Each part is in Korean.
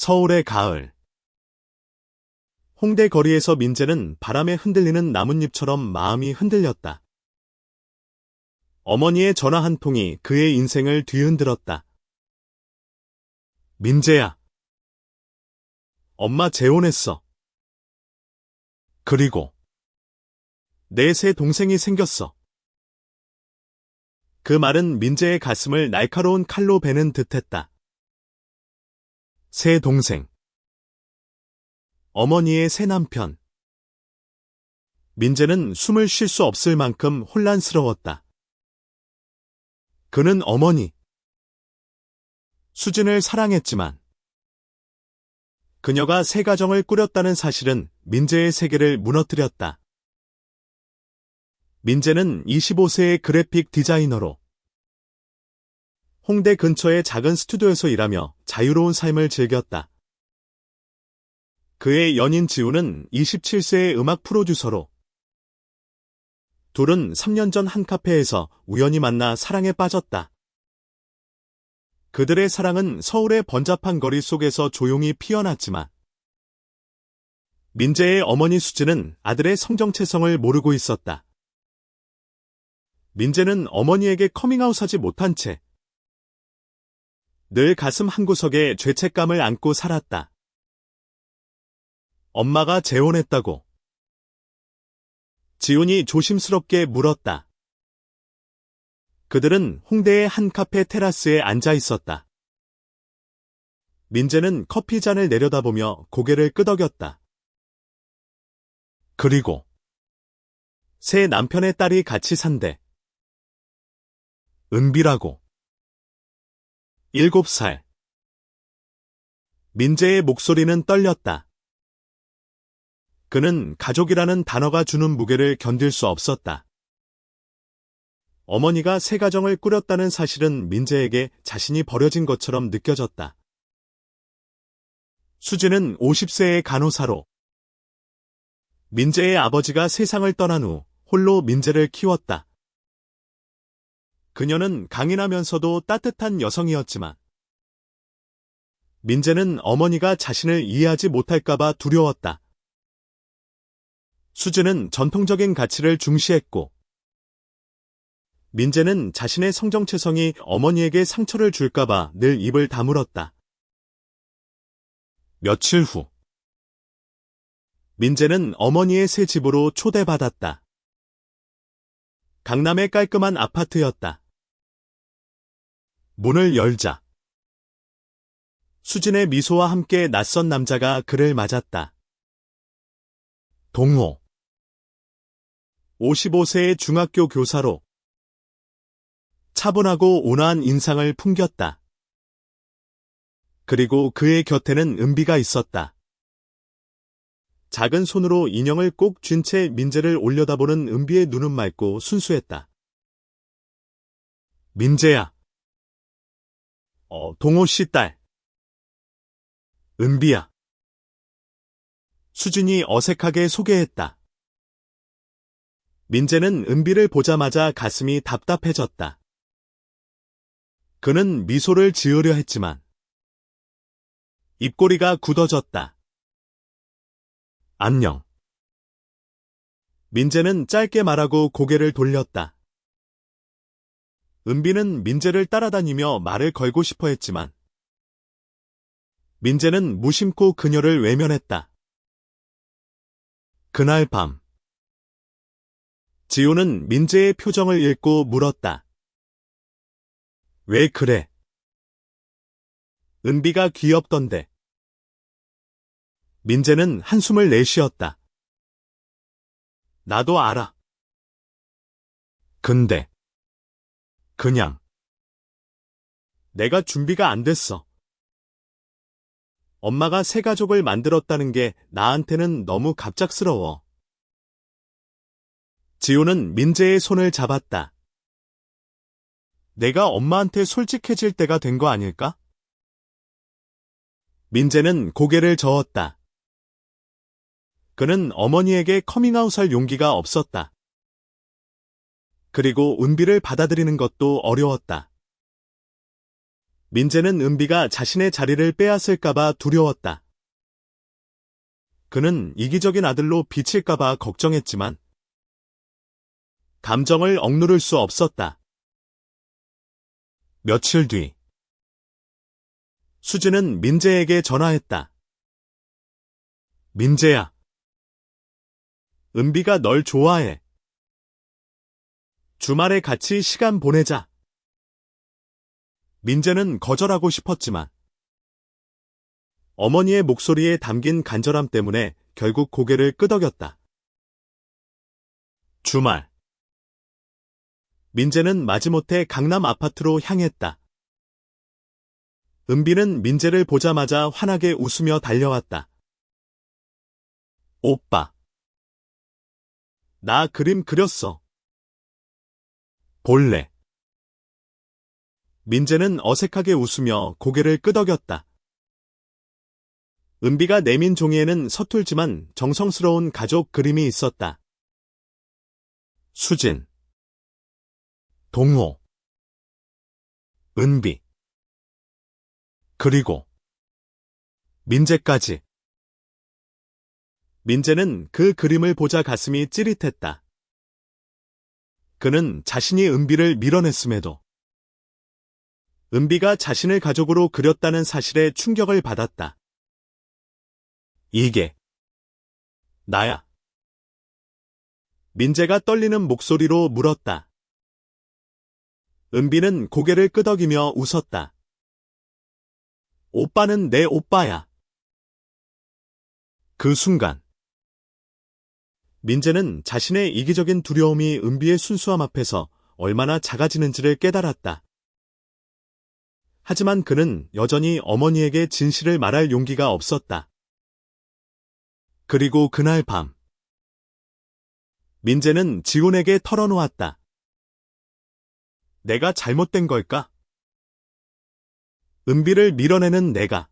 서울의 가을. 홍대 거리에서 민재는 바람에 흔들리는 나뭇잎처럼 마음이 흔들렸다. 어머니의 전화 한 통이 그의 인생을 뒤흔들었다. 민재야. 엄마 재혼했어. 그리고 내 새 동생이 생겼어. 그 말은 민재의 가슴을 날카로운 칼로 베는 듯했다. 새 동생. 어머니의 새 남편. 민재는 숨을 쉴 수 없을 만큼 혼란스러웠다. 그는 어머니 수진을 사랑했지만 그녀가 새 가정을 꾸렸다는 사실은 민재의 세계를 무너뜨렸다. 민재는 25세의 그래픽 디자이너로 홍대 근처의 작은 스튜디오에서 일하며 자유로운 삶을 즐겼다. 그의 연인 지우는 27세의 음악 프로듀서로 둘은 3년 전 한 카페에서 우연히 만나 사랑에 빠졌다. 그들의 사랑은 서울의 번잡한 거리 속에서 조용히 피어났지만 민재의 어머니 수지는 아들의 성정체성을 모르고 있었다. 민재는 어머니에게 커밍아웃하지 못한 채 늘 가슴 한구석에 죄책감을 안고 살았다. 엄마가 재혼했다고. 지훈이 조심스럽게 물었다. 그들은 홍대의 한 카페 테라스에 앉아 있었다. 민재는 커피 잔을 내려다보며 고개를 끄덕였다. 그리고 새 남편의 딸이 같이 산대. 은비라고. 7살. 민재의 목소리는 떨렸다. 그는 가족이라는 단어가 주는 무게를 견딜 수 없었다. 어머니가 새 가정을 꾸렸다는 사실은 민재에게 자신이 버려진 것처럼 느껴졌다. 수지는 50세의 간호사로 민재의 아버지가 세상을 떠난 후 홀로 민재를 키웠다. 그녀는 강인하면서도 따뜻한 여성이었지만 민재는 어머니가 자신을 이해하지 못할까봐 두려웠다. 수지는 전통적인 가치를 중시했고 민재는 자신의 성정체성이 어머니에게 상처를 줄까봐 늘 입을 다물었다. 며칠 후 민재는 어머니의 새 집으로 초대받았다. 강남의 깔끔한 아파트였다. 문을 열자 수진의 미소와 함께 낯선 남자가 그를 맞았다. 동호. 55세의 중학교 교사로 차분하고 온화한 인상을 풍겼다. 그리고 그의 곁에는 은비가 있었다. 작은 손으로 인형을 꼭 쥔 채 민재를 올려다보는 은비의 눈은 맑고 순수했다. 민재야. 동호 씨 딸. 은비야. 수진이 어색하게 소개했다. 민재는 은비를 보자마자 가슴이 답답해졌다. 그는 미소를 지으려 했지만 입꼬리가 굳어졌다. 안녕. 민재는 짧게 말하고 고개를 돌렸다. 은비는 민재를 따라다니며 말을 걸고 싶어 했지만 민재는 무심코 그녀를 외면했다. 그날 밤 지우는 민재의 표정을 읽고 물었다. 왜 그래? 은비가 귀엽던데. 민재는 한숨을 내쉬었다. 나도 알아. 근데 그냥 내가 준비가 안 됐어. 엄마가 새 가족을 만들었다는 게 나한테는 너무 갑작스러워. 지우는 민재의 손을 잡았다. 내가 엄마한테 솔직해질 때가 된 거 아닐까? 민재는 고개를 저었다. 그는 어머니에게 커밍아웃할 용기가 없었다. 그리고 은비를 받아들이는 것도 어려웠다. 민재는 은비가 자신의 자리를 빼앗을까봐 두려웠다. 그는 이기적인 아들로 비칠까봐 걱정했지만 감정을 억누를 수 없었다. 며칠 뒤 수지는 민재에게 전화했다. 민재야, 은비가 널 좋아해. 주말에 같이 시간 보내자. 민재는 거절하고 싶었지만 어머니의 목소리에 담긴 간절함 때문에 결국 고개를 끄덕였다. 주말 민재는 마지못해 강남 아파트로 향했다. 은비는 민재를 보자마자 환하게 웃으며 달려왔다. 오빠, 나 그림 그렸어. 볼래? 민재는 어색하게 웃으며 고개를 끄덕였다. 은비가 내민 종이에는 서툴지만 정성스러운 가족 그림이 있었다. 수진, 동호, 은비, 그리고 민재까지. 민재는 그 그림을 보자 가슴이 찌릿했다. 그는 자신이 은비를 밀어냈음에도 은비가 자신을 가족으로 그렸다는 사실에 충격을 받았다. 이게 나야. 민재가 떨리는 목소리로 물었다. 은비는 고개를 끄덕이며 웃었다. 오빠는 내 오빠야. 그 순간 민재는 자신의 이기적인 두려움이 은비의 순수함 앞에서 얼마나 작아지는지를 깨달았다. 하지만 그는 여전히 어머니에게 진실을 말할 용기가 없었다. 그리고 그날 밤 민재는 지훈에게 털어놓았다. 내가 잘못된 걸까? 은비를 밀어내는 내가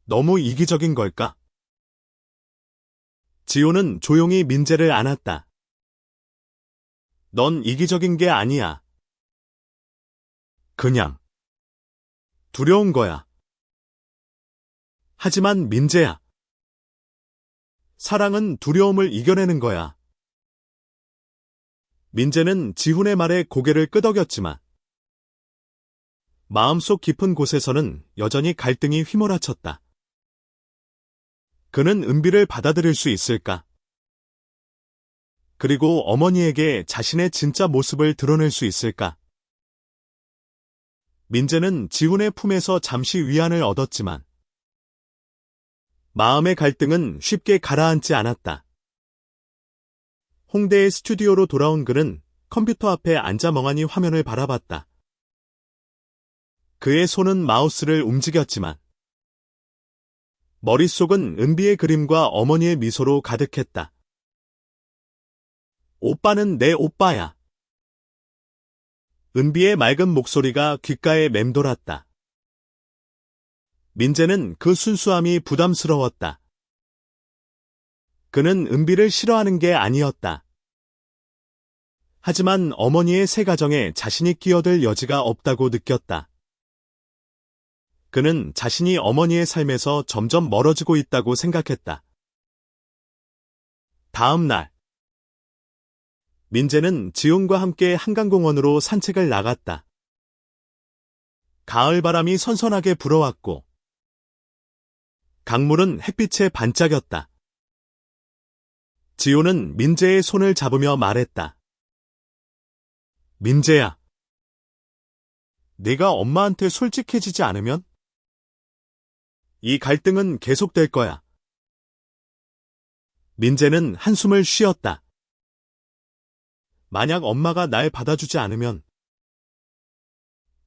너무 이기적인 걸까? 지훈은 조용히 민재를 안았다. 넌 이기적인 게 아니야. 그냥 두려운 거야. 하지만 민재야, 사랑은 두려움을 이겨내는 거야. 민재는 지훈의 말에 고개를 끄덕였지만 마음속 깊은 곳에서는 여전히 갈등이 휘몰아쳤다. 그는 은비를 받아들일 수 있을까? 그리고 어머니에게 자신의 진짜 모습을 드러낼 수 있을까? 민재는 지훈의 품에서 잠시 위안을 얻었지만 마음의 갈등은 쉽게 가라앉지 않았다. 홍대의 스튜디오로 돌아온 그는 컴퓨터 앞에 앉아 멍하니 화면을 바라봤다. 그의 손은 마우스를 움직였지만 머릿속은 은비의 그림과 어머니의 미소로 가득했다. 오빠는 내 오빠야. 은비의 맑은 목소리가 귓가에 맴돌았다. 민재는 그 순수함이 부담스러웠다. 그는 은비를 싫어하는 게 아니었다. 하지만 어머니의 새 가정에 자신이 끼어들 여지가 없다고 느꼈다. 그는 자신이 어머니의 삶에서 점점 멀어지고 있다고 생각했다. 다음 날 민재는 지훈과 함께 한강공원으로 산책을 나갔다. 가을바람이 선선하게 불어왔고 강물은 햇빛에 반짝였다. 지훈은 민재의 손을 잡으며 말했다. 민재야, 네가 엄마한테 솔직해지지 않으면 이 갈등은 계속될 거야. 민재는 한숨을 쉬었다. 만약 엄마가 날 받아주지 않으면,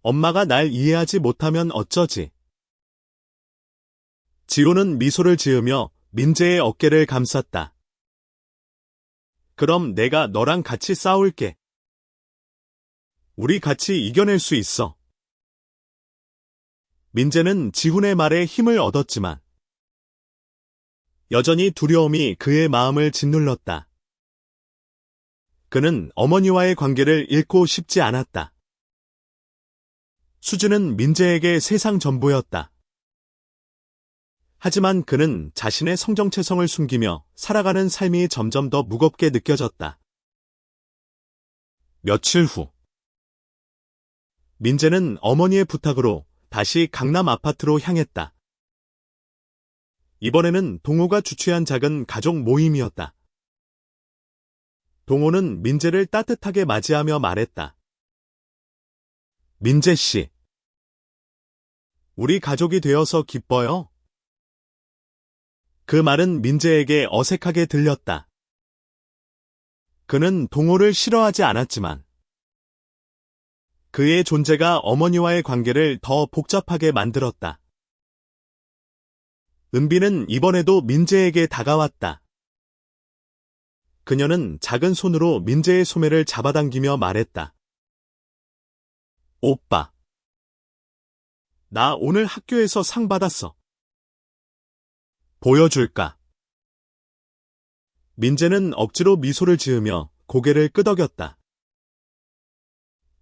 엄마가 날 이해하지 못하면 어쩌지? 지호는 미소를 지으며 민재의 어깨를 감쌌다. 그럼 내가 너랑 같이 싸울게. 우리 같이 이겨낼 수 있어. 민재는 지훈의 말에 힘을 얻었지만 여전히 두려움이 그의 마음을 짓눌렀다. 그는 어머니와의 관계를 잃고 싶지 않았다. 수지는 민재에게 세상 전부였다. 하지만 그는 자신의 성정체성을 숨기며 살아가는 삶이 점점 더 무겁게 느껴졌다. 며칠 후, 민재는 어머니의 부탁으로 다시 강남 아파트로 향했다. 이번에는 동호가 주최한 작은 가족 모임이었다. 동호는 민재를 따뜻하게 맞이하며 말했다. 민재 씨, 우리 가족이 되어서 기뻐요. 그 말은 민재에게 어색하게 들렸다. 그는 동호를 싫어하지 않았지만 그의 존재가 어머니와의 관계를 더 복잡하게 만들었다. 은비는 이번에도 민재에게 다가왔다. 그녀는 작은 손으로 민재의 소매를 잡아당기며 말했다. 오빠, 나 오늘 학교에서 상 받았어. 보여줄까? 민재는 억지로 미소를 지으며 고개를 끄덕였다.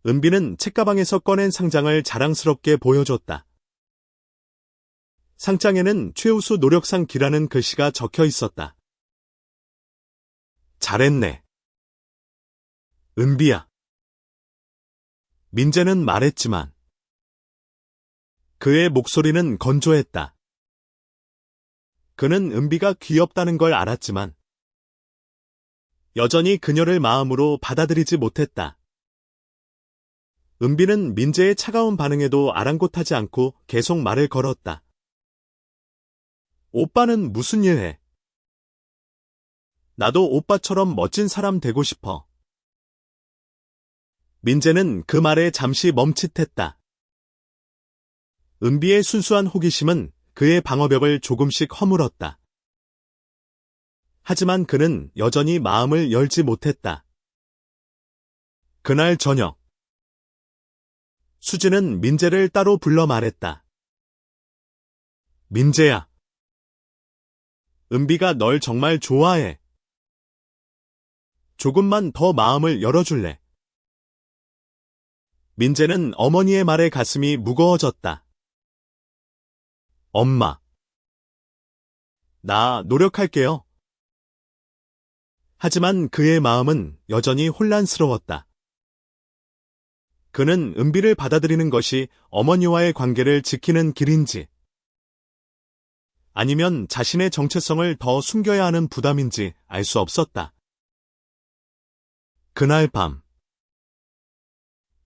은비는 책가방에서 꺼낸 상장을 자랑스럽게 보여줬다. 상장에는 최우수 노력상 기라는 글씨가 적혀 있었다. 잘했네. 은비야. 민재는 말했지만 그의 목소리는 건조했다. 그는 은비가 귀엽다는 걸 알았지만 여전히 그녀를 마음으로 받아들이지 못했다. 은비는 민재의 차가운 반응에도 아랑곳하지 않고 계속 말을 걸었다. 오빠는 무슨 일 해? 나도 오빠처럼 멋진 사람 되고 싶어. 민재는 그 말에 잠시 멈칫했다. 은비의 순수한 호기심은 그의 방어벽을 조금씩 허물었다. 하지만 그는 여전히 마음을 열지 못했다. 그날 저녁, 수지는 민재를 따로 불러 말했다. 민재야, 은비가 널 정말 좋아해. 조금만 더 마음을 열어줄래? 민재는 어머니의 말에 가슴이 무거워졌다. 엄마, 나 노력할게요. 하지만 그의 마음은 여전히 혼란스러웠다. 그는 은비를 받아들이는 것이 어머니와의 관계를 지키는 길인지, 아니면 자신의 정체성을 더 숨겨야 하는 부담인지 알 수 없었다. 그날 밤,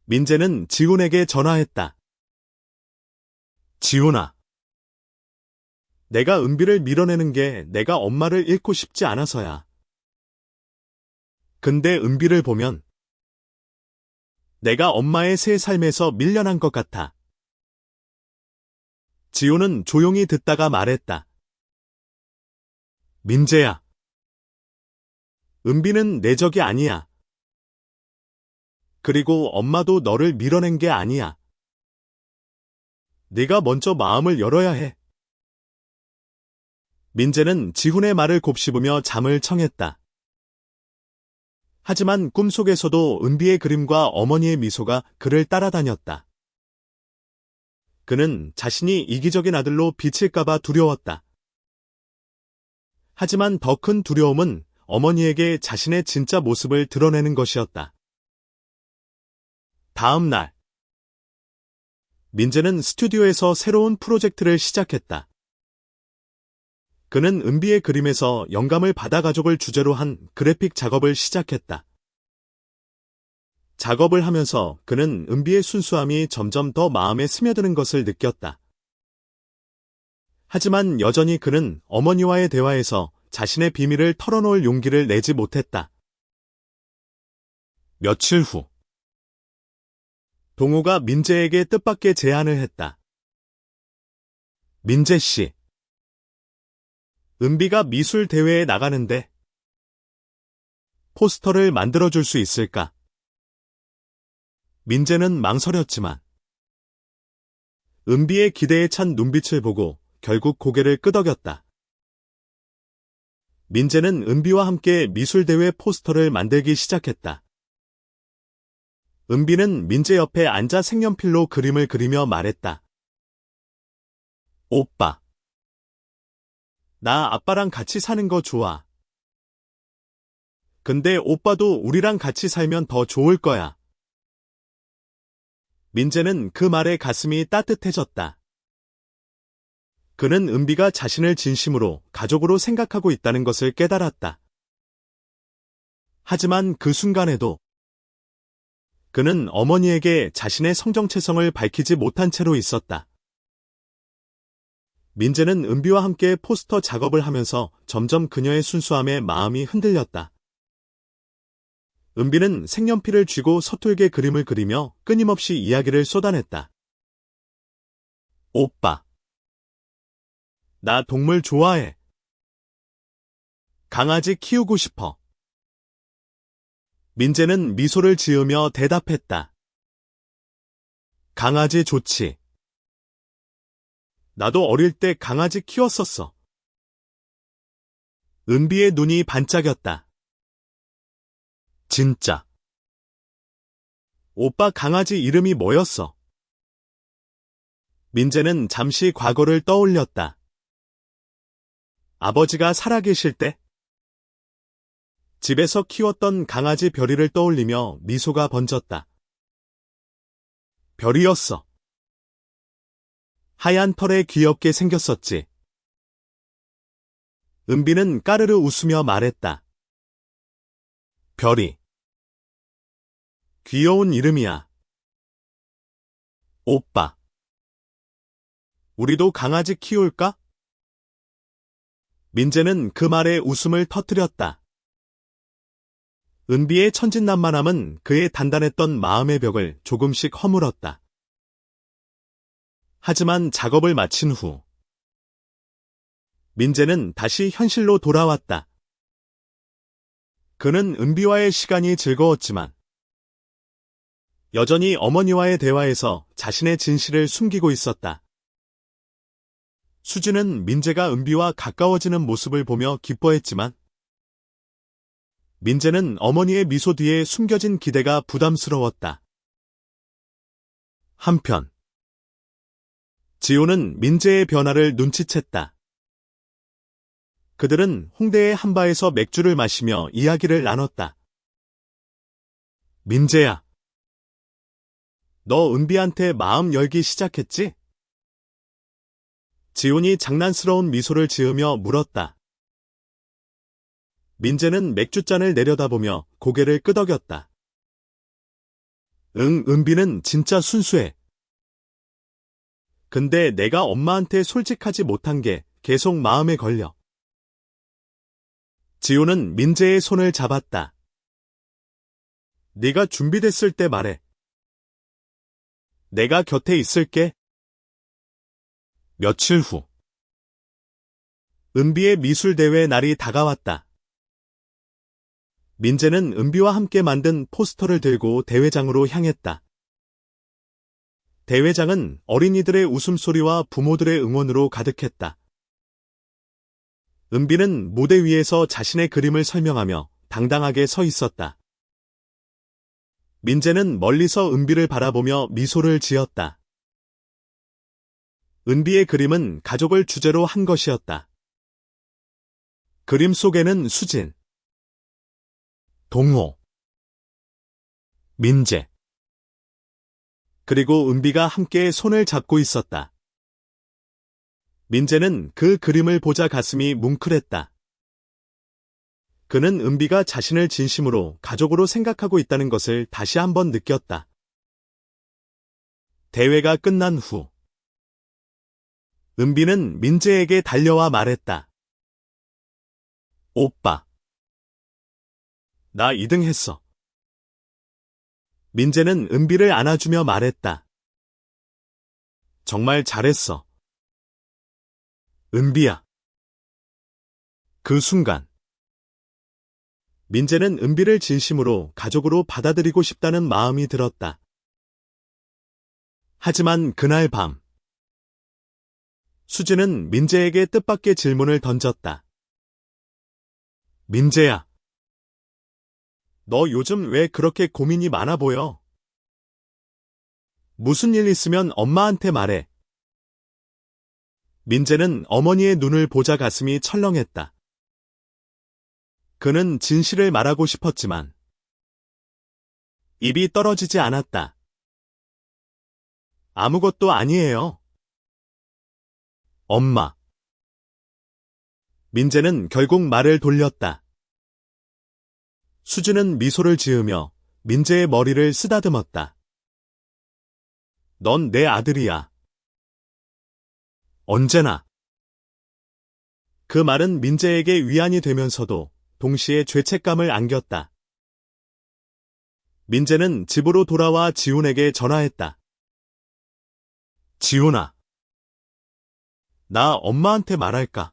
민재는 지훈에게 전화했다. 지훈아, 내가 은비를 밀어내는 게 내가 엄마를 잃고 싶지 않아서야. 근데 은비를 보면 내가 엄마의 새 삶에서 밀려난 것 같아. 지훈은 조용히 듣다가 말했다. 민재야, 은비는 내 적이 아니야. 그리고 엄마도 너를 밀어낸 게 아니야. 네가 먼저 마음을 열어야 해. 민재는 지훈의 말을 곱씹으며 잠을 청했다. 하지만 꿈속에서도 은비의 그림과 어머니의 미소가 그를 따라다녔다. 그는 자신이 이기적인 아들로 비칠까봐 두려웠다. 하지만 더 큰 두려움은 어머니에게 자신의 진짜 모습을 드러내는 것이었다. 다음 날, 민재는 스튜디오에서 새로운 프로젝트를 시작했다. 그는 은비의 그림에서 영감을 받아 가족을 주제로 한 그래픽 작업을 시작했다. 작업을 하면서 그는 은비의 순수함이 점점 더 마음에 스며드는 것을 느꼈다. 하지만 여전히 그는 어머니와의 대화에서 자신의 비밀을 털어놓을 용기를 내지 못했다. 며칠 후, 동호가 민재에게 뜻밖의 제안을 했다. 민재 씨, 은비가 미술 대회에 나가는데 포스터를 만들어줄 수 있을까? 민재는 망설였지만 은비의 기대에 찬 눈빛을 보고 결국 고개를 끄덕였다. 민재는 은비와 함께 미술대회 포스터를 만들기 시작했다. 은비는 민재 옆에 앉아 색연필로 그림을 그리며 말했다. 오빠. 나 아빠랑 같이 사는 거 좋아. 근데 오빠도 우리랑 같이 살면 더 좋을 거야. 민재는 그 말에 가슴이 따뜻해졌다. 그는 은비가 자신을 진심으로 가족으로 생각하고 있다는 것을 깨달았다. 하지만 그 순간에도 그는 어머니에게 자신의 성정체성을 밝히지 못한 채로 있었다. 민재는 은비와 함께 포스터 작업을 하면서 점점 그녀의 순수함에 마음이 흔들렸다. 은비는 색연필을 쥐고 서툴게 그림을 그리며 끊임없이 이야기를 쏟아냈다. 오빠. 나 동물 좋아해. 강아지 키우고 싶어. 민재는 미소를 지으며 대답했다. 강아지 좋지. 나도 어릴 때 강아지 키웠었어. 은비의 눈이 반짝였다. 진짜. 오빠 강아지 이름이 뭐였어? 민재는 잠시 과거를 떠올렸다. 아버지가 살아계실 때? 집에서 키웠던 강아지 별이를 떠올리며 미소가 번졌다. 별이었어. 하얀 털에 귀엽게 생겼었지. 은비는 까르르 웃으며 말했다. 별이. 귀여운 이름이야. 오빠. 우리도 강아지 키울까? 민재는 그 말에 웃음을 터뜨렸다. 은비의 천진난만함은 그의 단단했던 마음의 벽을 조금씩 허물었다. 하지만 작업을 마친 후 민재는 다시 현실로 돌아왔다. 그는 은비와의 시간이 즐거웠지만 여전히 어머니와의 대화에서 자신의 진실을 숨기고 있었다. 수지는 민재가 은비와 가까워지는 모습을 보며 기뻐했지만 민재는 어머니의 미소 뒤에 숨겨진 기대가 부담스러웠다. 한편 지호는 민재의 변화를 눈치챘다. 그들은 홍대의 한 바에서 맥주를 마시며 이야기를 나눴다. 민재야, 너 은비한테 마음 열기 시작했지? 지훈이 장난스러운 미소를 지으며 물었다. 민재는 맥주잔을 내려다보며 고개를 끄덕였다. 응, 은비는 진짜 순수해. 근데 내가 엄마한테 솔직하지 못한 게 계속 마음에 걸려. 지호는 민재의 손을 잡았다. 네가 준비됐을 때 말해. 내가 곁에 있을게. 며칠 후 은비의 미술대회 날이 다가왔다. 민재는 은비와 함께 만든 포스터를 들고 대회장으로 향했다. 대회장은 어린이들의 웃음소리와 부모들의 응원으로 가득했다. 은비는 무대 위에서 자신의 그림을 설명하며 당당하게 서 있었다. 민재는 멀리서 은비를 바라보며 미소를 지었다. 은비의 그림은 가족을 주제로 한 것이었다. 그림 속에는 수진, 동호, 민재, 그리고 은비가 함께 손을 잡고 있었다. 민재는 그 그림을 보자 가슴이 뭉클했다. 그는 은비가 자신을 진심으로 가족으로 생각하고 있다는 것을 다시 한번 느꼈다. 대회가 끝난 후 은비는 민재에게 달려와 말했다. 오빠, 나 2등 했어. 민재는 은비를 안아주며 말했다. 정말 잘했어. 은비야. 그 순간 민재는 은비를 진심으로 가족으로 받아들이고 싶다는 마음이 들었다. 하지만 그날 밤 수지는 민재에게 뜻밖의 질문을 던졌다. 민재야, 너 요즘 왜 그렇게 고민이 많아 보여? 무슨 일 있으면 엄마한테 말해. 민재는 어머니의 눈을 보자 가슴이 철렁했다. 그는 진실을 말하고 싶었지만 입이 떨어지지 않았다. 아무것도 아니에요. 엄마. 민재는 결국 말을 돌렸다. 수지는 미소를 지으며 민재의 머리를 쓰다듬었다. 넌 내 아들이야. 언제나. 그 말은 민재에게 위안이 되면서도 동시에 죄책감을 안겼다. 민재는 집으로 돌아와 지훈에게 전화했다. 지훈아. 나 엄마한테 말할까?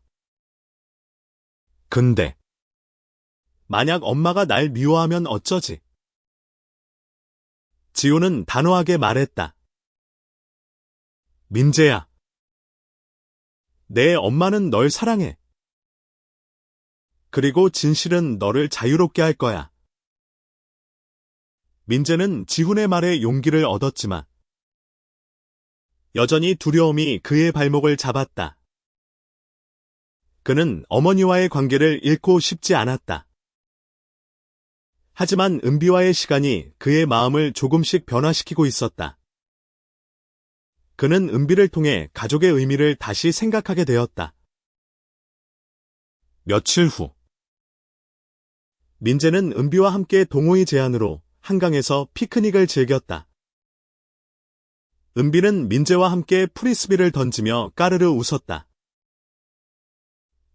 근데 만약 엄마가 날 미워하면 어쩌지? 지훈은 단호하게 말했다. 민재야. 내 엄마는 널 사랑해. 그리고 진실은 너를 자유롭게 할 거야. 민재는 지훈의 말에 용기를 얻었지만 여전히 두려움이 그의 발목을 잡았다. 그는 어머니와의 관계를 잃고 싶지 않았다. 하지만 은비와의 시간이 그의 마음을 조금씩 변화시키고 있었다. 그는 은비를 통해 가족의 의미를 다시 생각하게 되었다. 며칠 후 민재는 은비와 함께 동호회 제안으로 한강에서 피크닉을 즐겼다. 은비는 민재와 함께 프리스비를 던지며 까르르 웃었다.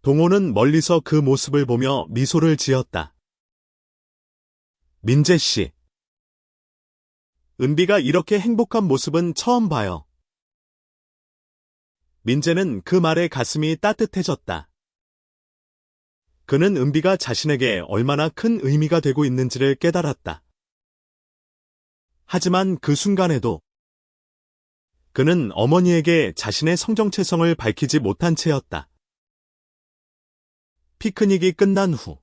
동호는 멀리서 그 모습을 보며 미소를 지었다. 민재 씨. 은비가 이렇게 행복한 모습은 처음 봐요. 민재는 그 말에 가슴이 따뜻해졌다. 그는 은비가 자신에게 얼마나 큰 의미가 되고 있는지를 깨달았다. 하지만 그 순간에도 그는 어머니에게 자신의 성정체성을 밝히지 못한 채였다. 피크닉이 끝난 후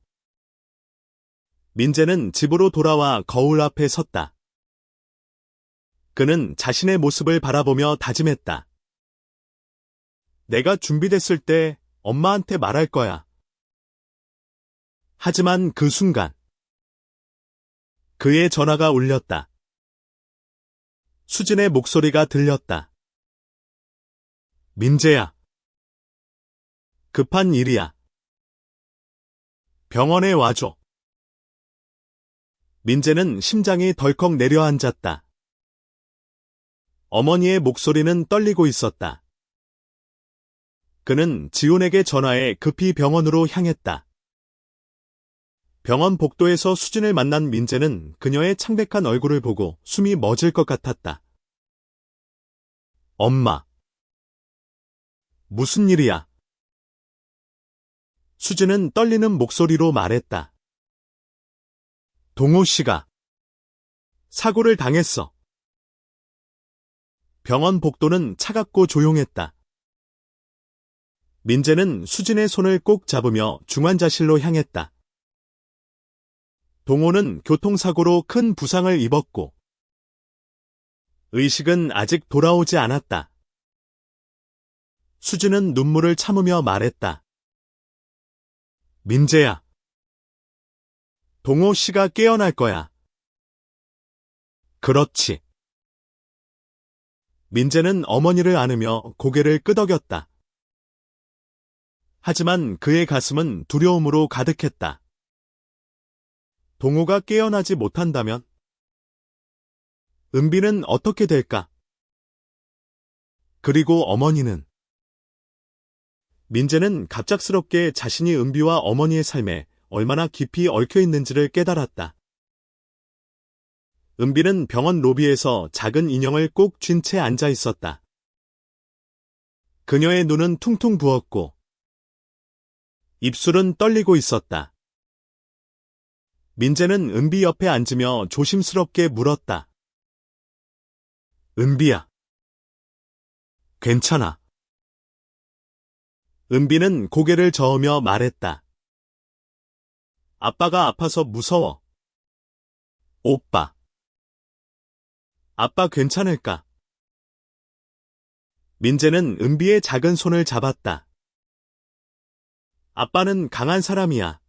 민재는 집으로 돌아와 거울 앞에 섰다. 그는 자신의 모습을 바라보며 다짐했다. 내가 준비됐을 때 엄마한테 말할 거야. 하지만 그 순간 그의 전화가 울렸다. 수진의 목소리가 들렸다. 민재야. 급한 일이야. 병원에 와줘. 민재는 심장이 덜컥 내려앉았다. 어머니의 목소리는 떨리고 있었다. 그는 지훈에게 전화해 급히 병원으로 향했다. 병원 복도에서 수진을 만난 민재는 그녀의 창백한 얼굴을 보고 숨이 멎을 것 같았다. 엄마. 무슨 일이야? 수진은 떨리는 목소리로 말했다. 동호 씨가 사고를 당했어. 병원 복도는 차갑고 조용했다. 민재는 수진의 손을 꼭 잡으며 중환자실로 향했다. 동호는 교통사고로 큰 부상을 입었고 의식은 아직 돌아오지 않았다. 수진은 눈물을 참으며 말했다. 민재야. 동호 씨가 깨어날 거야. 그렇지. 민재는 어머니를 안으며 고개를 끄덕였다. 하지만 그의 가슴은 두려움으로 가득했다. 동호가 깨어나지 못한다면? 은비는 어떻게 될까? 그리고 어머니는? 민재는 갑작스럽게 자신이 은비와 어머니의 삶에 얼마나 깊이 얽혀 있는지를 깨달았다. 은비는 병원 로비에서 작은 인형을 꼭 쥔 채 앉아 있었다. 그녀의 눈은 퉁퉁 부었고 입술은 떨리고 있었다. 민재는 은비 옆에 앉으며 조심스럽게 물었다. 은비야. 괜찮아. 은비는 고개를 저으며 말했다. 아빠가 아파서 무서워. 오빠. 아빠 괜찮을까? 민재는 은비의 작은 손을 잡았다. 아빠는 강한 사람이야.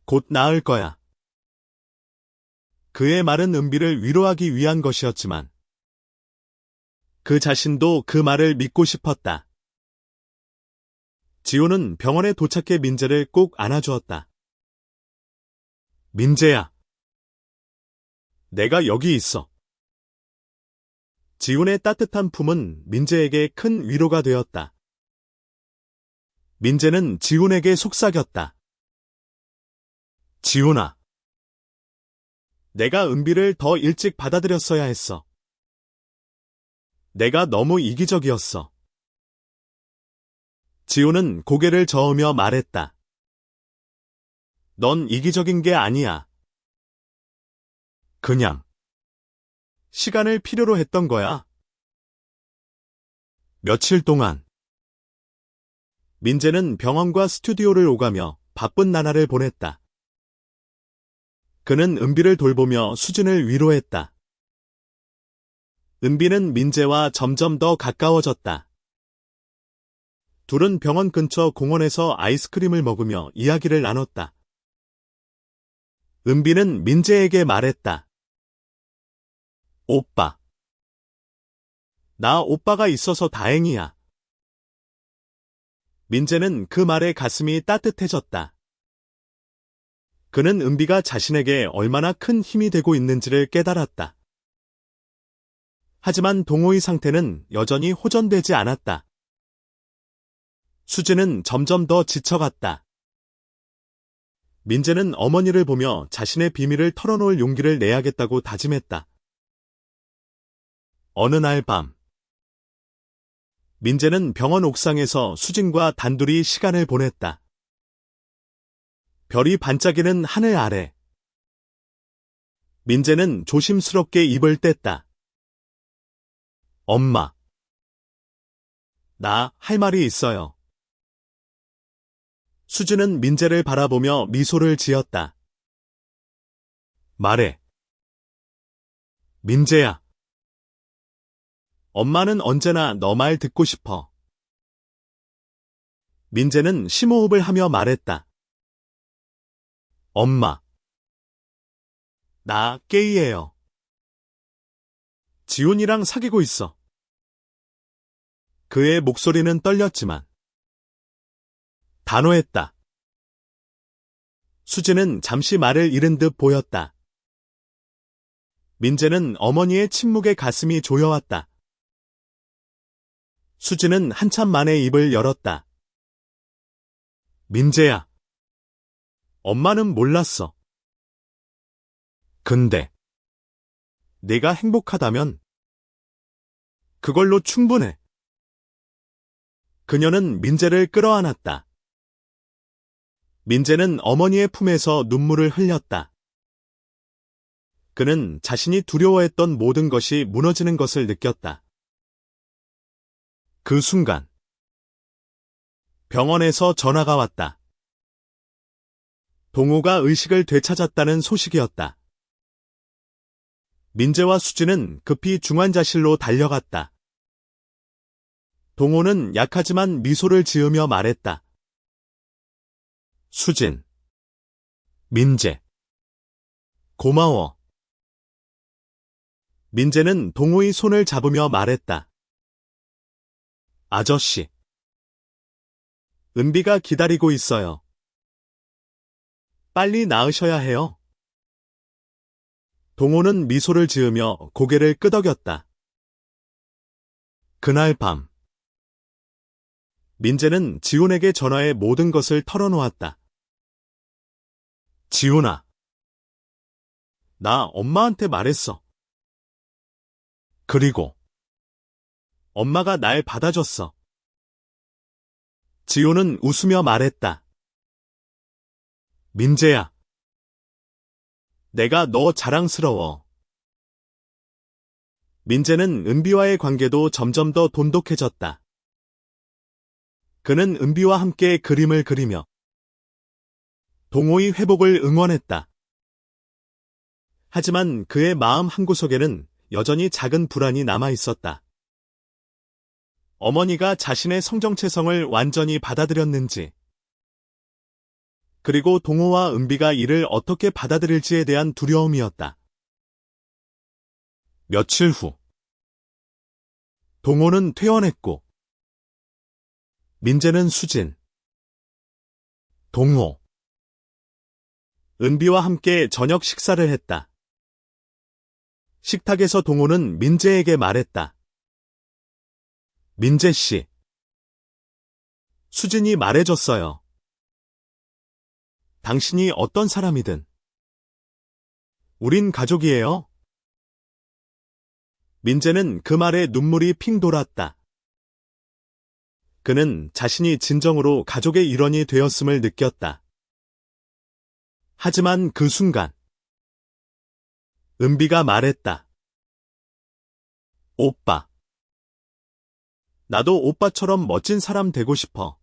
곧 나을 거야. 그의 말은 은비를 위로하기 위한 것이었지만 그 자신도 그 말을 믿고 싶었다. 지호는 병원에 도착해 민재를 꼭 안아주었다. 민재야. 내가 여기 있어. 지훈의 따뜻한 품은 민재에게 큰 위로가 되었다. 민재는 지훈에게 속삭였다. 지훈아. 내가 은비를 더 일찍 받아들였어야 했어. 내가 너무 이기적이었어. 지훈은 고개를 저으며 말했다. 넌 이기적인 게 아니야. 그냥 시간을 필요로 했던 거야. 며칠 동안 민재는 병원과 스튜디오를 오가며 바쁜 나날을 보냈다. 그는 은비를 돌보며 수진을 위로했다. 은비는 민재와 점점 더 가까워졌다. 둘은 병원 근처 공원에서 아이스크림을 먹으며 이야기를 나눴다. 은비는 민재에게 말했다. 오빠. 나 오빠가 있어서 다행이야. 민재는 그 말에 가슴이 따뜻해졌다. 그는 은비가 자신에게 얼마나 큰 힘이 되고 있는지를 깨달았다. 하지만 동호의 상태는 여전히 호전되지 않았다. 수진은 점점 더 지쳐갔다. 민재는 어머니를 보며 자신의 비밀을 털어놓을 용기를 내야겠다고 다짐했다. 어느 날 밤, 민재는 병원 옥상에서 수진과 단둘이 시간을 보냈다. 별이 반짝이는 하늘 아래. 민재는 조심스럽게 입을 뗐다. 엄마. 나 할 말이 있어요. 수진은 민재를 바라보며 미소를 지었다. 말해. 민재야. 엄마는 언제나 너 말 듣고 싶어. 민재는 심호흡을 하며 말했다. 엄마. 나 게이예요. 지훈이랑 사귀고 있어. 그의 목소리는 떨렸지만 단호했다. 수진은 잠시 말을 잃은 듯 보였다. 민재는 어머니의 침묵에 가슴이 조여왔다. 수진은 한참 만에 입을 열었다. 민재야. 엄마는 몰랐어. 근데 네가 행복하다면 그걸로 충분해. 그녀는 민재를 끌어안았다. 민재는 어머니의 품에서 눈물을 흘렸다. 그는 자신이 두려워했던 모든 것이 무너지는 것을 느꼈다. 그 순간 병원에서 전화가 왔다. 동호가 의식을 되찾았다는 소식이었다. 민재와 수진은 급히 중환자실로 달려갔다. 동호는 약하지만 미소를 지으며 말했다. 수진. 민재. 고마워. 민재는 동호의 손을 잡으며 말했다. 아저씨. 은비가 기다리고 있어요. 빨리 나으셔야 해요. 동호는 미소를 지으며 고개를 끄덕였다. 그날 밤. 민재는 지훈에게 전화해 모든 것을 털어놓았다. 지훈아. 나 엄마한테 말했어. 그리고 엄마가 날 받아줬어. 지훈은 웃으며 말했다. 민재야. 내가 너 자랑스러워. 민재는 은비와의 관계도 점점 더 돈독해졌다. 그는 은비와 함께 그림을 그리며 동호의 회복을 응원했다. 하지만 그의 마음 한구석에는 여전히 작은 불안이 남아 있었다. 어머니가 자신의 성정체성을 완전히 받아들였는지, 그리고 동호와 은비가 이를 어떻게 받아들일지에 대한 두려움이었다. 며칠 후, 동호는 퇴원했고, 민재는 수진, 동호, 은비와 함께 저녁 식사를 했다. 식탁에서 동호는 민재에게 말했다. 민재 씨, 수진이 말해줬어요. 당신이 어떤 사람이든 우린 가족이에요. 민재는 그 말에 눈물이 핑 돌았다. 그는 자신이 진정으로 가족의 일원이 되었음을 느꼈다. 하지만 그 순간 은비가 말했다. 오빠. 나도 오빠처럼 멋진 사람 되고 싶어.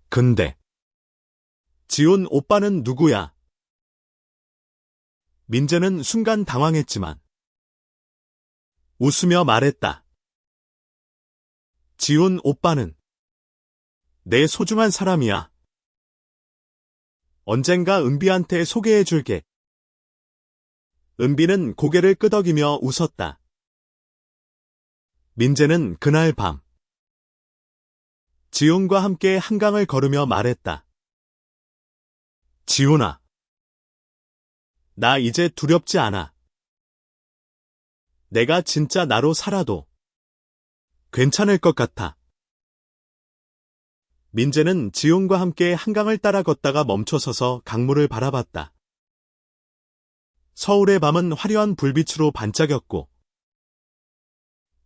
근데 지훈 오빠는 누구야? 민재는 순간 당황했지만 웃으며 말했다. 지훈 오빠는 내 소중한 사람이야. 언젠가 은비한테 소개해줄게. 은비는 고개를 끄덕이며 웃었다. 민재는 그날 밤 지훈과 함께 한강을 걸으며 말했다. 지훈아, 나 이제 두렵지 않아. 내가 진짜 나로 살아도 괜찮을 것 같아. 민재는 지훈과 함께 한강을 따라 걷다가 멈춰서서 강물을 바라봤다. 서울의 밤은 화려한 불빛으로 반짝였고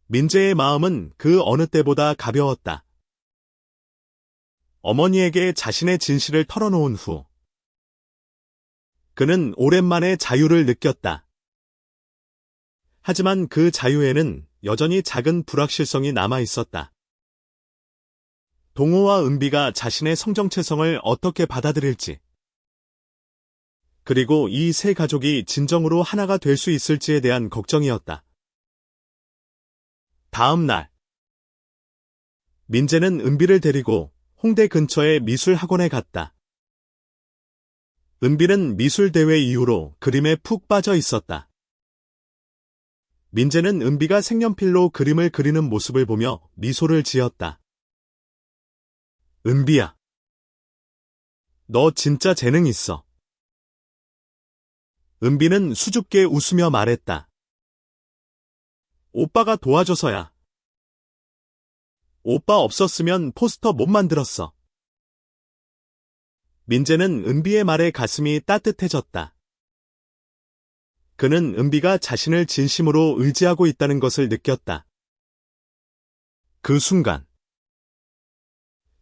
민재의 마음은 그 어느 때보다 가벼웠다. 어머니에게 자신의 진실을 털어놓은 후 그는 오랜만에 자유를 느꼈다. 하지만 그 자유에는 여전히 작은 불확실성이 남아 있었다. 동호와 은비가 자신의 성정체성을 어떻게 받아들일지, 그리고 이 세 가족이 진정으로 하나가 될 수 있을지에 대한 걱정이었다. 다음 날, 민재는 은비를 데리고 홍대 근처의 미술학원에 갔다. 은비는 미술대회 이후로 그림에 푹 빠져 있었다. 민재는 은비가 색연필로 그림을 그리는 모습을 보며 미소를 지었다. 은비야, 너 진짜 재능 있어. 은비는 수줍게 웃으며 말했다. 오빠가 도와줘서야. 오빠 없었으면 포스터 못 만들었어. 민재는 은비의 말에 가슴이 따뜻해졌다. 그는 은비가 자신을 진심으로 의지하고 있다는 것을 느꼈다. 그 순간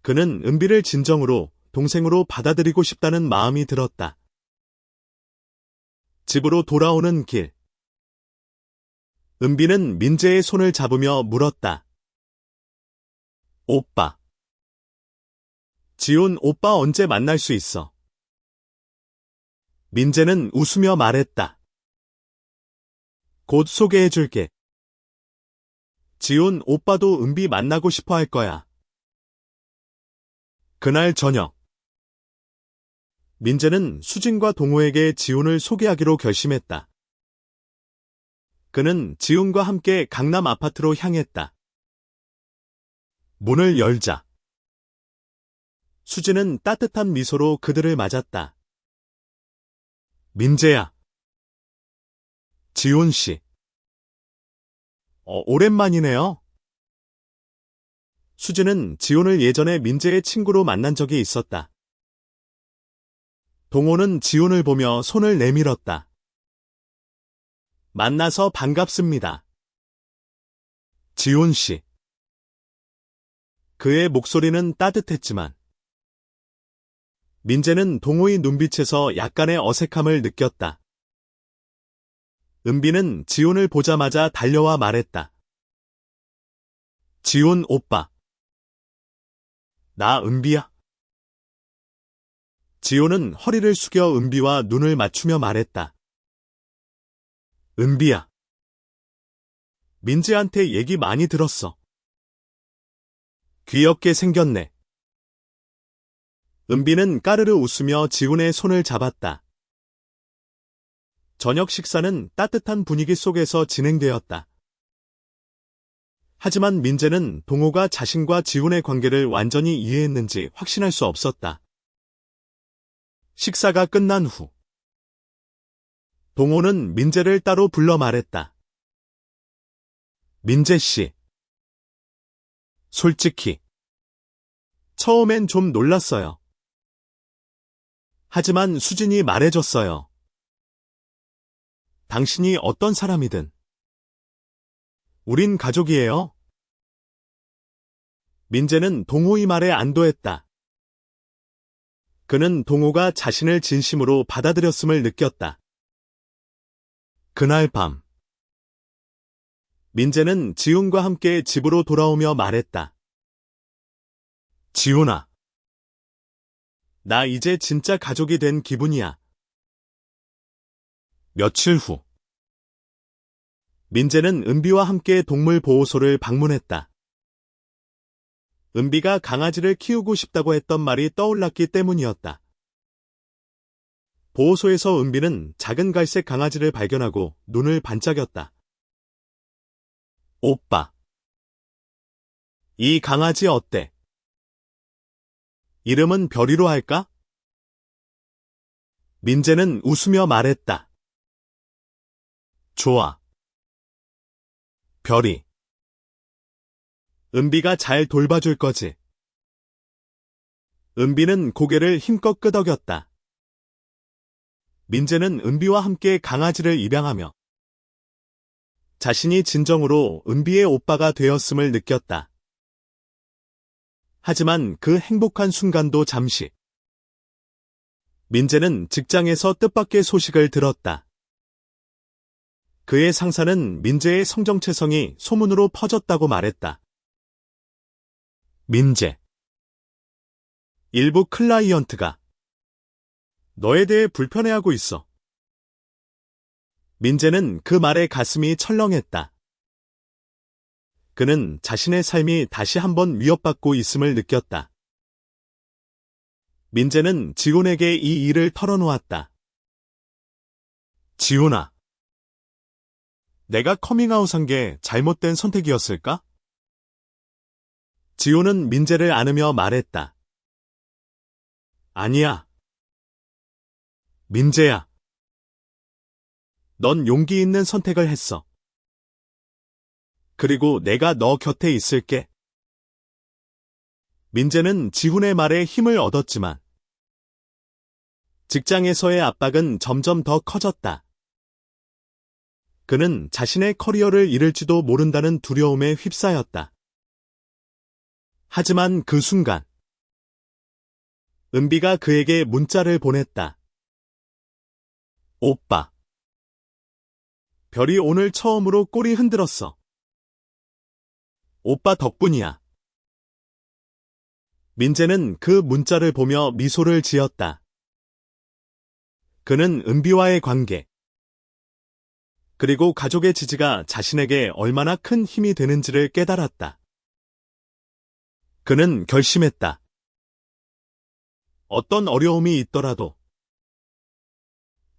그는 은비를 진정으로 동생으로 받아들이고 싶다는 마음이 들었다. 집으로 돌아오는 길, 은비는 민재의 손을 잡으며 물었다. 오빠, 지훈 오빠 언제 만날 수 있어? 민재는 웃으며 말했다. 곧 소개해줄게. 지훈 오빠도 은비 만나고 싶어 할 거야. 그날 저녁, 민재는 수진과 동호에게 지훈을 소개하기로 결심했다. 그는 지훈과 함께 강남 아파트로 향했다. 문을 열자 수진은 따뜻한 미소로 그들을 맞았다. 민재야. 지훈 씨. 오랜만이네요. 수진은 지훈을 예전에 민재의 친구로 만난 적이 있었다. 동호는 지훈을 보며 손을 내밀었다. 만나서 반갑습니다. 지훈 씨. 그의 목소리는 따뜻했지만 민재는 동호의 눈빛에서 약간의 어색함을 느꼈다. 은비는 지훈을 보자마자 달려와 말했다. 지훈 오빠. 나 은비야. 지훈은 허리를 숙여 은비와 눈을 맞추며 말했다. 은비야. 민재한테 얘기 많이 들었어. 귀엽게 생겼네. 은비는 까르르 웃으며 지훈의 손을 잡았다. 저녁 식사는 따뜻한 분위기 속에서 진행되었다. 하지만 민재는 동호가 자신과 지훈의 관계를 완전히 이해했는지 확신할 수 없었다. 식사가 끝난 후 동호는 민재를 따로 불러 말했다. 민재 씨. 솔직히 처음엔 좀 놀랐어요. 하지만 수진이 말해줬어요. 당신이 어떤 사람이든 우린 가족이에요. 민재는 동호의 말에 안도했다. 그는 동호가 자신을 진심으로 받아들였음을 느꼈다. 그날 밤 민재는 지훈과 함께 집으로 돌아오며 말했다. 지훈아, 나 이제 진짜 가족이 된 기분이야. 며칠 후 민재는 은비와 함께 동물보호소를 방문했다. 은비가 강아지를 키우고 싶다고 했던 말이 떠올랐기 때문이었다. 보호소에서 은비는 작은 갈색 강아지를 발견하고 눈을 반짝였다. 오빠, 이 강아지 어때? 이름은 별이로 할까? 민재는 웃으며 말했다. 좋아. 별이. 은비가 잘 돌봐줄 거지. 은비는 고개를 힘껏 끄덕였다. 민재는 은비와 함께 강아지를 입양하며 자신이 진정으로 은비의 오빠가 되었음을 느꼈다. 하지만 그 행복한 순간도 잠시. 민재는 직장에서 뜻밖의 소식을 들었다. 그의 상사는 민재의 성정체성이 소문으로 퍼졌다고 말했다. 민재. 일부 클라이언트가 너에 대해 불편해하고 있어. 민재는 그 말에 가슴이 철렁했다. 그는 자신의 삶이 다시 한번 위협받고 있음을 느꼈다. 민재는 지훈에게 이 일을 털어놓았다. 지훈아, 내가 커밍아웃한 게 잘못된 선택이었을까? 지훈은 민재를 안으며 말했다. 아니야. 민재야. 넌 용기 있는 선택을 했어. 그리고 내가 너 곁에 있을게. 민재는 지훈의 말에 힘을 얻었지만 직장에서의 압박은 점점 더 커졌다. 그는 자신의 커리어를 잃을지도 모른다는 두려움에 휩싸였다. 하지만 그 순간 은비가 그에게 문자를 보냈다. 오빠. 별이 오늘 처음으로 꼬리 흔들었어. 오빠 덕분이야. 민재는 그 문자를 보며 미소를 지었다. 그는 은비와의 관계, 그리고 가족의 지지가 자신에게 얼마나 큰 힘이 되는지를 깨달았다. 그는 결심했다. 어떤 어려움이 있더라도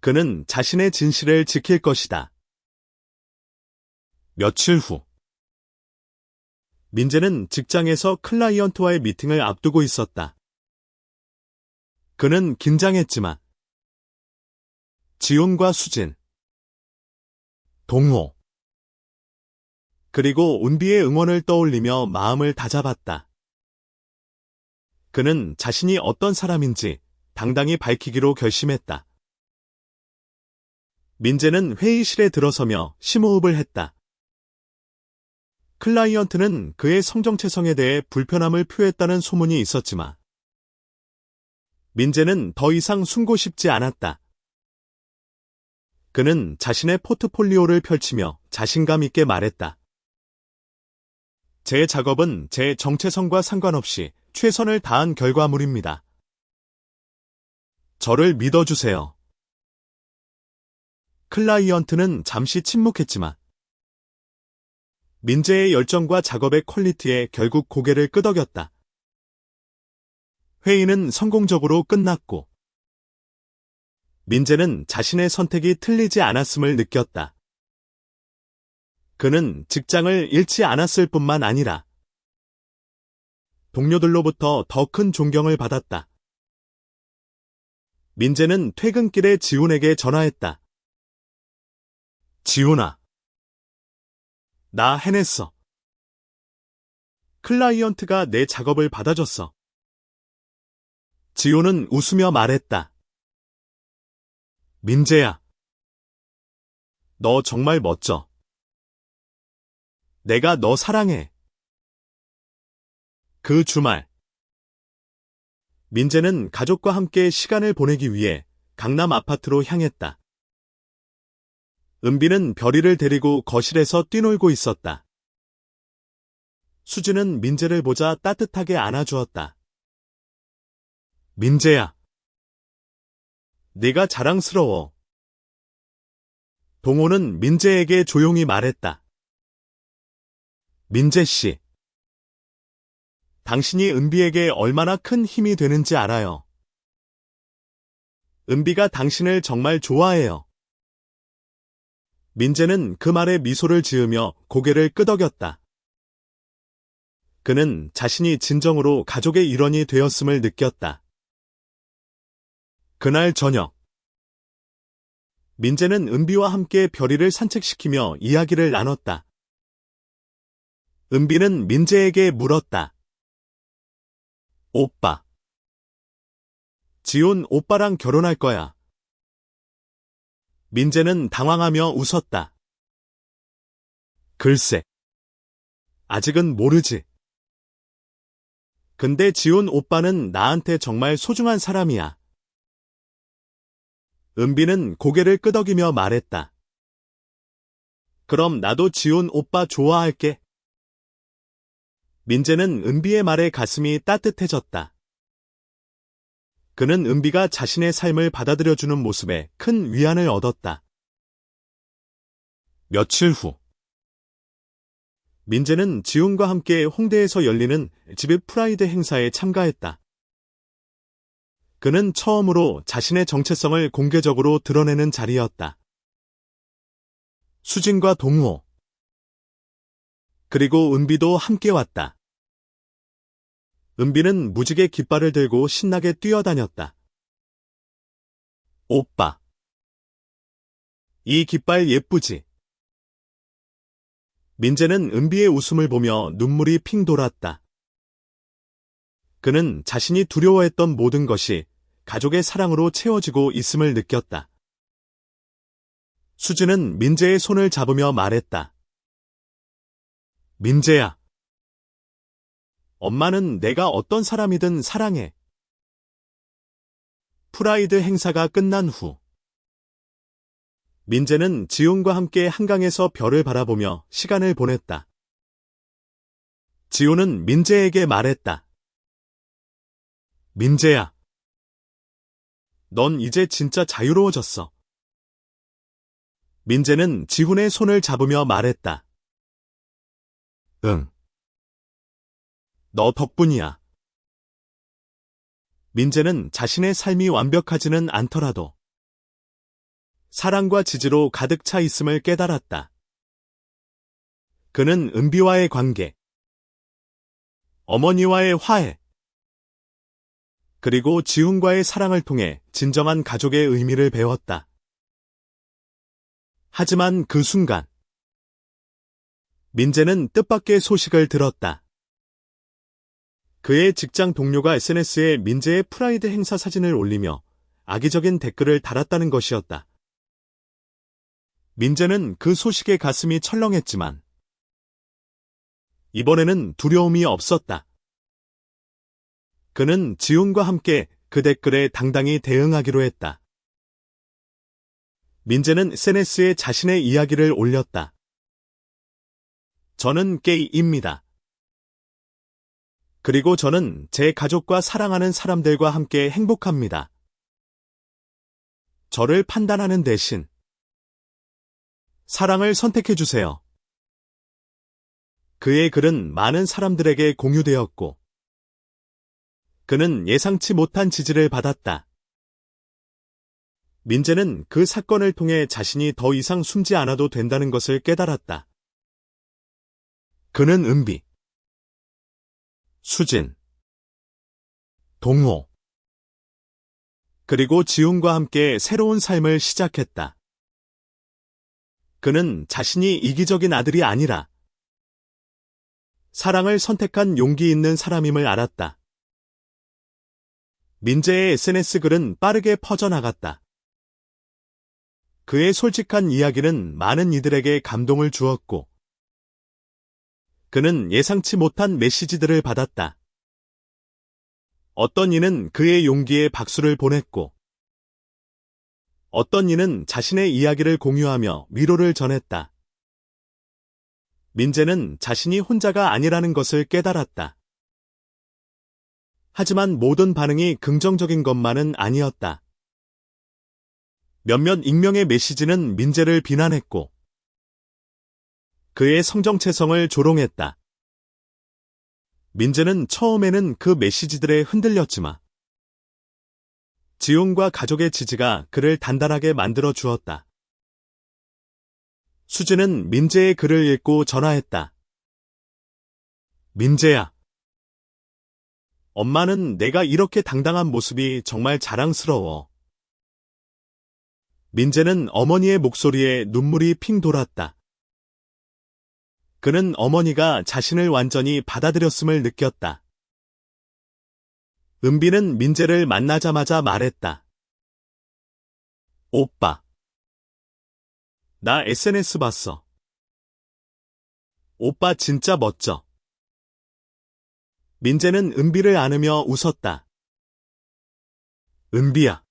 그는 자신의 진실을 지킬 것이다. 며칠 후 민재는 직장에서 클라이언트와의 미팅을 앞두고 있었다. 그는 긴장했지만 지훈과 수진, 동호, 그리고 은비의 응원을 떠올리며 마음을 다잡았다. 그는 자신이 어떤 사람인지 당당히 밝히기로 결심했다. 민재는 회의실에 들어서며 심호흡을 했다. 클라이언트는 그의 성정체성에 대해 불편함을 표했다는 소문이 있었지만 민재는 더 이상 숨고 싶지 않았다. 그는 자신의 포트폴리오를 펼치며 자신감 있게 말했다. 제 작업은 제 정체성과 상관없이 최선을 다한 결과물입니다. 저를 믿어주세요. 클라이언트는 잠시 침묵했지만 민재의 열정과 작업의 퀄리티에 결국 고개를 끄덕였다. 회의는 성공적으로 끝났고, 민재는 자신의 선택이 틀리지 않았음을 느꼈다. 그는 직장을 잃지 않았을 뿐만 아니라 동료들로부터 더 큰 존경을 받았다. 민재는 퇴근길에 지훈에게 전화했다. 지훈아, 나 해냈어. 클라이언트가 내 작업을 받아줬어. 지훈은 웃으며 말했다. 민재야, 너 정말 멋져. 내가 너 사랑해. 그 주말, 민재는 가족과 함께 시간을 보내기 위해 강남 아파트로 향했다. 은비는 별이를 데리고 거실에서 뛰놀고 있었다. 수지는 민재를 보자 따뜻하게 안아주었다. 민재야, 네가 자랑스러워. 동호는 민재에게 조용히 말했다. 민재 씨, 당신이 은비에게 얼마나 큰 힘이 되는지 알아요. 은비가 당신을 정말 좋아해요. 민재는 그 말에 미소를 지으며 고개를 끄덕였다. 그는 자신이 진정으로 가족의 일원이 되었음을 느꼈다. 그날 저녁, 민재는 은비와 함께 별이를 산책시키며 이야기를 나눴다. 은비는 민재에게 물었다. 오빠, 지훈 오빠랑 결혼할 거야. 민재는 당황하며 웃었다. 글쎄, 아직은 모르지. 근데 지훈 오빠는 나한테 정말 소중한 사람이야. 은비는 고개를 끄덕이며 말했다. 그럼 나도 지훈 오빠 좋아할게. 민재는 은비의 말에 가슴이 따뜻해졌다. 그는 은비가 자신의 삶을 받아들여주는 모습에 큰 위안을 얻었다. 며칠 후, 민재는 지훈과 함께 홍대에서 열리는 집의 프라이드 행사에 참가했다. 그는 처음으로 자신의 정체성을 공개적으로 드러내는 자리였다. 수진과 동호, 그리고 은비도 함께 왔다. 은비는 무지개 깃발을 들고 신나게 뛰어다녔다. 오빠, 이 깃발 예쁘지? 민재는 은비의 웃음을 보며 눈물이 핑 돌았다. 그는 자신이 두려워했던 모든 것이 가족의 사랑으로 채워지고 있음을 느꼈다. 수지는 민재의 손을 잡으며 말했다. 민재야, 엄마는 내가 어떤 사람이든 사랑해. 프라이드 행사가 끝난 후, 민재는 지훈과 함께 한강에서 별을 바라보며 시간을 보냈다. 지훈은 민재에게 말했다. 민재야, 넌 이제 진짜 자유로워졌어. 민재는 지훈의 손을 잡으며 말했다. 응. 너 덕분이야. 민재는 자신의 삶이 완벽하지는 않더라도 사랑과 지지로 가득 차 있음을 깨달았다. 그는 은비와의 관계, 어머니와의 화해, 그리고 지훈과의 사랑을 통해 진정한 가족의 의미를 배웠다. 하지만 그 순간, 민재는 뜻밖의 소식을 들었다. 그의 직장 동료가 SNS에 민재의 프라이드 행사 사진을 올리며 악의적인 댓글을 달았다는 것이었다. 민재는 그 소식에 가슴이 철렁했지만 이번에는 두려움이 없었다. 그는 지훈과 함께 그 댓글에 당당히 대응하기로 했다. 민재는 SNS에 자신의 이야기를 올렸다. 저는 게이입니다. 그리고 저는 제 가족과 사랑하는 사람들과 함께 행복합니다. 저를 판단하는 대신 사랑을 선택해주세요. 그의 글은 많은 사람들에게 공유되었고, 그는 예상치 못한 지지를 받았다. 민재는 그 사건을 통해 자신이 더 이상 숨지 않아도 된다는 것을 깨달았다. 그는 은비, 수진, 동호, 그리고 지훈과 함께 새로운 삶을 시작했다. 그는 자신이 이기적인 아들이 아니라 사랑을 선택한 용기 있는 사람임을 알았다. 민재의 SNS 글은 빠르게 퍼져나갔다. 그의 솔직한 이야기는 많은 이들에게 감동을 주었고, 그는 예상치 못한 메시지들을 받았다. 어떤 이는 그의 용기에 박수를 보냈고, 어떤 이는 자신의 이야기를 공유하며 위로를 전했다. 민재는 자신이 혼자가 아니라는 것을 깨달았다. 하지만 모든 반응이 긍정적인 것만은 아니었다. 몇몇 익명의 메시지는 민재를 비난했고, 그의 성정체성을 조롱했다. 민재는 처음에는 그 메시지들에 흔들렸지만, 지훈과 가족의 지지가 그를 단단하게 만들어 주었다. 수진은 민재의 글을 읽고 전화했다. 민재야. 엄마는 내가 이렇게 당당한 모습이 정말 자랑스러워. 민재는 어머니의 목소리에 눈물이 핑 돌았다. 그는 어머니가 자신을 완전히 받아들였음을 느꼈다. 은비는 민재를 만나자마자 말했다. 오빠. 나 SNS 봤어. 오빠 진짜 멋져. 민재는 은비를 안으며 웃었다. 은비야.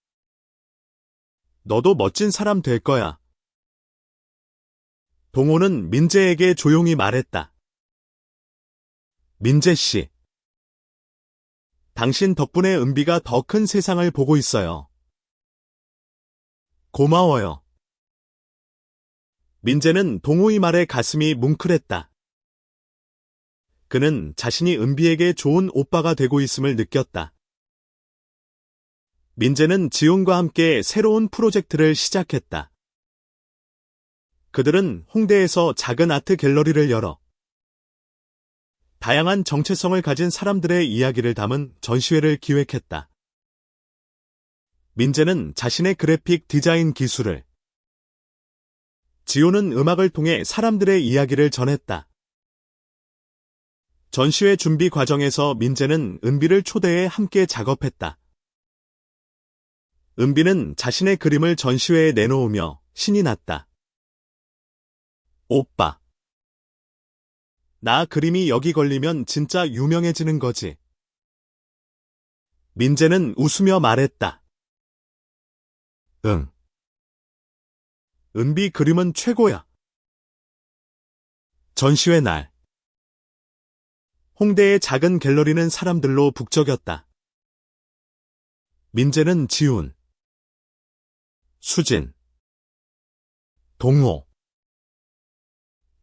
너도 멋진 사람 될 거야. 동호는 민재에게 조용히 말했다. 민재 씨. 당신 덕분에 은비가 더 큰 세상을 보고 있어요. 고마워요. 민재는 동호의 말에 가슴이 뭉클했다. 그는 자신이 은비에게 좋은 오빠가 되고 있음을 느꼈다. 민재는 지훈과 함께 새로운 프로젝트를 시작했다. 그들은 홍대에서 작은 아트 갤러리를 열어 다양한 정체성을 가진 사람들의 이야기를 담은 전시회를 기획했다. 민재는 자신의 그래픽 디자인 기술을, 지훈은 음악을 통해 사람들의 이야기를 전했다. 전시회 준비 과정에서 민재는 은비를 초대해 함께 작업했다. 은비는 자신의 그림을 전시회에 내놓으며 신이 났다. 오빠. 나 그림이 여기 걸리면 진짜 유명해지는 거지. 민재는 웃으며 말했다. 응. 은비 그림은 최고야. 전시회 날. 홍대의 작은 갤러리는 사람들로 북적였다. 민재는 지훈, 수진, 동호,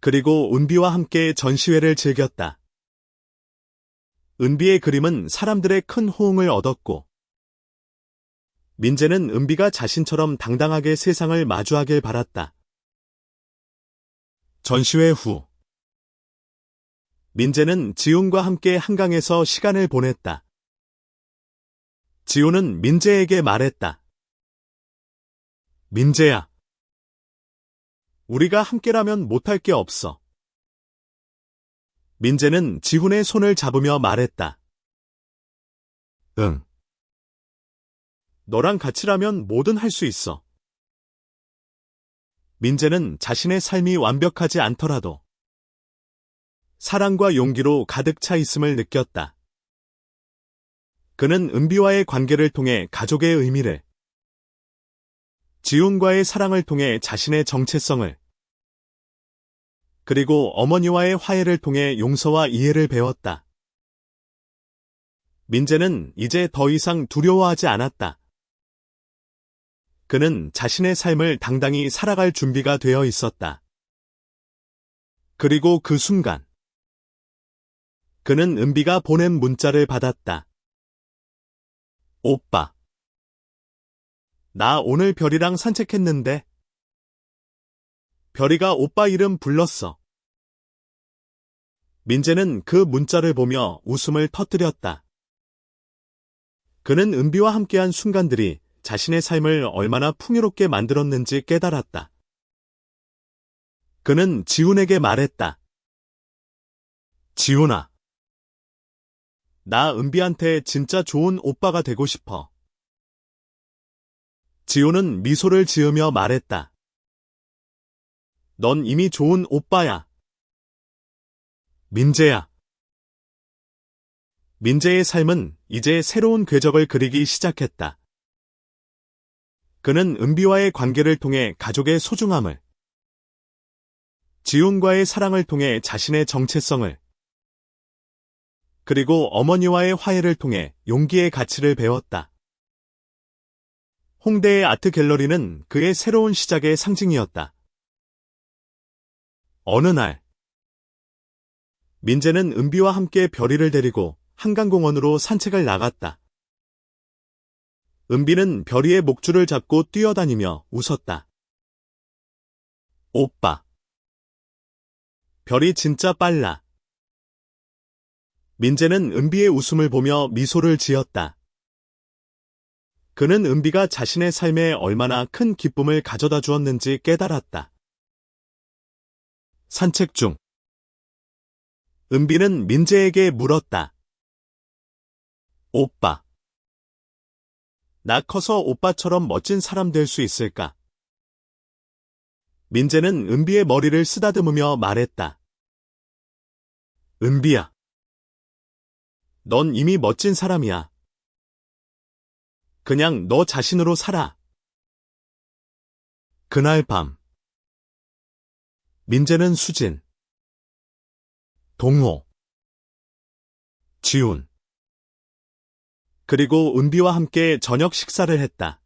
그리고 은비와 함께 전시회를 즐겼다. 은비의 그림은 사람들의 큰 호응을 얻었고, 민재는 은비가 자신처럼 당당하게 세상을 마주하길 바랐다. 전시회 후, 민재는 지훈과 함께 한강에서 시간을 보냈다. 지훈은 민재에게 말했다. 민재야. 우리가 함께라면 못할 게 없어. 민재는 지훈의 손을 잡으며 말했다. 응. 너랑 같이라면 뭐든 할 수 있어. 민재는 자신의 삶이 완벽하지 않더라도 사랑과 용기로 가득 차 있음을 느꼈다. 그는 은비와의 관계를 통해 가족의 의미를, 지훈과의 사랑을 통해 자신의 정체성을, 그리고 어머니와의 화해를 통해 용서와 이해를 배웠다. 민재는 이제 더 이상 두려워하지 않았다. 그는 자신의 삶을 당당히 살아갈 준비가 되어 있었다. 그리고 그 순간, 그는 은비가 보낸 문자를 받았다. 오빠. 나 오늘 별이랑 산책했는데. 별이가 오빠 이름 불렀어. 민재는 그 문자를 보며 웃음을 터뜨렸다. 그는 은비와 함께한 순간들이 자신의 삶을 얼마나 풍요롭게 만들었는지 깨달았다. 그는 지훈에게 말했다. 지훈아. 나 은비한테 진짜 좋은 오빠가 되고 싶어. 지훈은 미소를 지으며 말했다. 넌 이미 좋은 오빠야. 민재야. 민재의 삶은 이제 새로운 궤적을 그리기 시작했다. 그는 은비와의 관계를 통해 가족의 소중함을, 지훈과의 사랑을 통해 자신의 정체성을, 그리고 어머니와의 화해를 통해 용기의 가치를 배웠다. 홍대의 아트 갤러리는 그의 새로운 시작의 상징이었다. 어느 날, 민재는 은비와 함께 별이를 데리고 한강공원으로 산책을 나갔다. 은비는 별이의 목줄을 잡고 뛰어다니며 웃었다. 오빠. 별이 진짜 빨라. 민재는 은비의 웃음을 보며 미소를 지었다. 그는 은비가 자신의 삶에 얼마나 큰 기쁨을 가져다 주었는지 깨달았다. 산책 중 은비는 민재에게 물었다. 오빠. 나 커서 오빠처럼 멋진 사람 될 수 있을까? 민재는 은비의 머리를 쓰다듬으며 말했다. 은비야. 넌 이미 멋진 사람이야. 그냥 너 자신으로 살아. 그날 밤. 민재는 수진, 동호, 지훈, 그리고 은비와 함께 저녁 식사를 했다.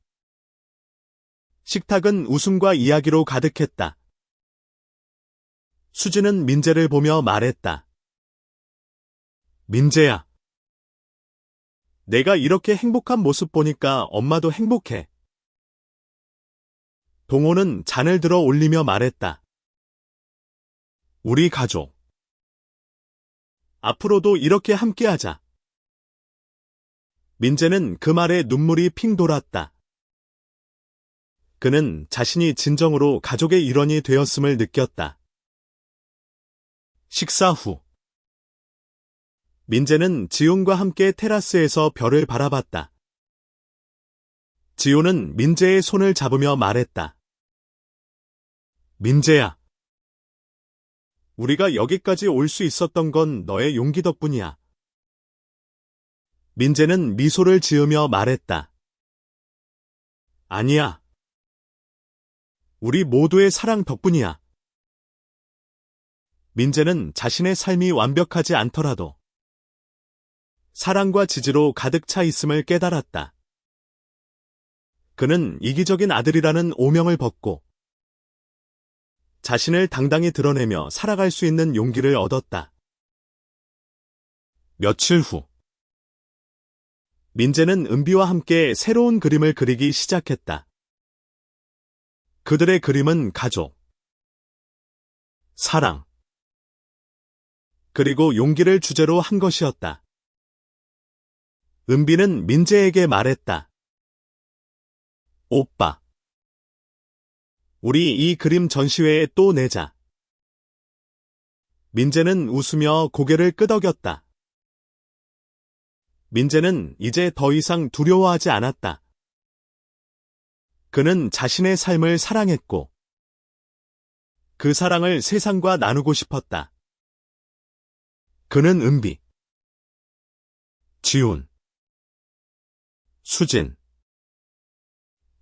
식탁은 웃음과 이야기로 가득했다. 수진은 민재를 보며 말했다. 민재야. 내가 이렇게 행복한 모습 보니까 엄마도 행복해. 동호는 잔을 들어 올리며 말했다. 우리 가족. 앞으로도 이렇게 함께하자. 민재는 그 말에 눈물이 핑 돌았다. 그는 자신이 진정으로 가족의 일원이 되었음을 느꼈다. 식사 후. 민재는 지훈과 함께 테라스에서 별을 바라봤다. 지훈은 민재의 손을 잡으며 말했다. 민재야. 우리가 여기까지 올 수 있었던 건 너의 용기 덕분이야. 민재는 미소를 지으며 말했다. 아니야. 우리 모두의 사랑 덕분이야. 민재는 자신의 삶이 완벽하지 않더라도 사랑과 지지로 가득 차 있음을 깨달았다. 그는 이기적인 아들이라는 오명을 벗고 자신을 당당히 드러내며 살아갈 수 있는 용기를 얻었다. 며칠 후. 민재는 은비와 함께 새로운 그림을 그리기 시작했다. 그들의 그림은 가족, 사랑, 그리고 용기를 주제로 한 것이었다. 은비는 민재에게 말했다. 오빠. 우리 이 그림 전시회에 또 내자. 민재는 웃으며 고개를 끄덕였다. 민재는 이제 더 이상 두려워하지 않았다. 그는 자신의 삶을 사랑했고 그 사랑을 세상과 나누고 싶었다. 그는 은비, 지훈, 수진,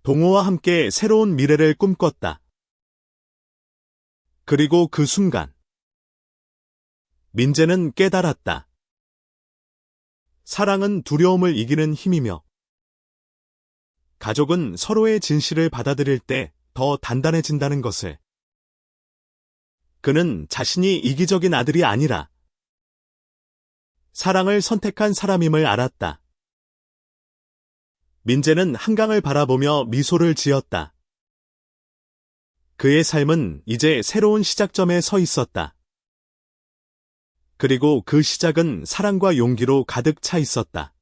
동호와 함께 새로운 미래를 꿈꿨다. 그리고 그 순간 민재는 깨달았다. 사랑은 두려움을 이기는 힘이며 가족은 서로의 진실을 받아들일 때 더 단단해진다는 것을. 그는 자신이 이기적인 아들이 아니라 사랑을 선택한 사람임을 알았다. 민재는 한강을 바라보며 미소를 지었다. 그의 삶은 이제 새로운 시작점에 서 있었다. 그리고 그 시작은 사랑과 용기로 가득 차 있었다.